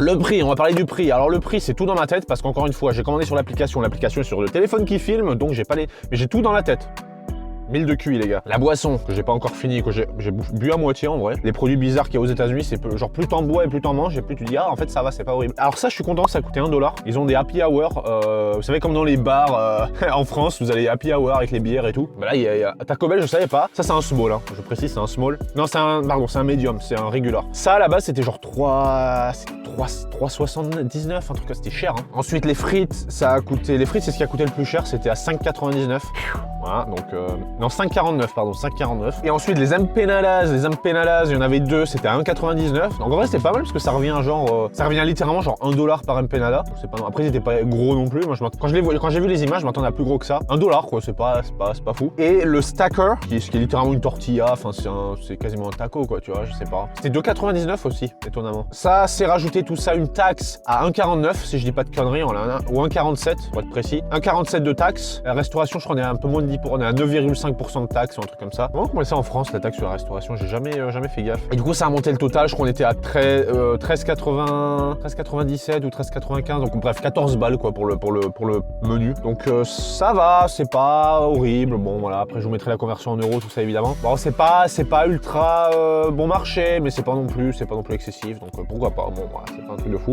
Le prix, on va parler du prix. Alors le prix, c'est tout dans ma tête parce qu'encore une fois, j'ai commandé sur l'application est sur le téléphone qui filme, donc j'ai pas les... Mais j'ai tout dans la tête. 1000 de QI les gars. La boisson que j'ai pas encore fini, que j'ai bu à moitié en vrai. Les produits bizarres qu'il y a aux États-Unis, c'est genre plus t'en bois et plus t'en manges et plus tu dis ah en fait ça va, c'est pas horrible. Alors ça je suis content, ça a coûté 1$. Ils ont des happy hour, vous savez comme dans les bars en France, vous allez happy hour avec les bières et tout. Bah là il y a Taco Bell, je savais pas. Ça c'est un small, hein. Je précise c'est un small. Non c'est un medium, c'est un regular. Ça à la base c'était genre 3,79, un truc c'était cher. Hein. Ensuite les frites, ça a coûté, les frites c'est ce qui a coûté le plus cher, c'était à 5,99. Voilà, donc non 5,49 pardon, 5,49. Et ensuite les empanadas, il y en avait deux, c'était à 1,99. Donc en vrai c'était pas mal parce que ça revient genre, ça revient littéralement genre 1$ par empanada. C'est pas, après ils étaient pas gros non plus. Moi quand j'ai vu les images, je m'attendais à plus gros que ça. 1$ quoi, c'est pas fou. Et le stacker, qui est littéralement une tortilla, enfin c'est quasiment un taco quoi, tu vois, je sais pas. C'était 2,99 aussi, étonnamment. Ça c'est rajouté tout ça une taxe à 1,49 si je dis pas de conneries, ou 1,47 pour être précis. 1,47 de taxe. La restauration, je crois qu'on est un peu moins de 10%, on est à 9,5% de taxe ou un truc comme ça. Comment c'est en France la taxe sur la restauration? J'ai jamais fait gaffe. Et du coup ça a monté le total, je crois qu'on était à 13,97 ou 13,95, donc bref 14 balles quoi pour le menu. Donc ça va, c'est pas horrible. Bon voilà, après je vous mettrai la conversion en euros, tout ça évidemment. Bon c'est pas ultra bon marché, mais c'est pas non plus excessif, donc pourquoi pas. Bon voilà, c'est pas un truc de fou.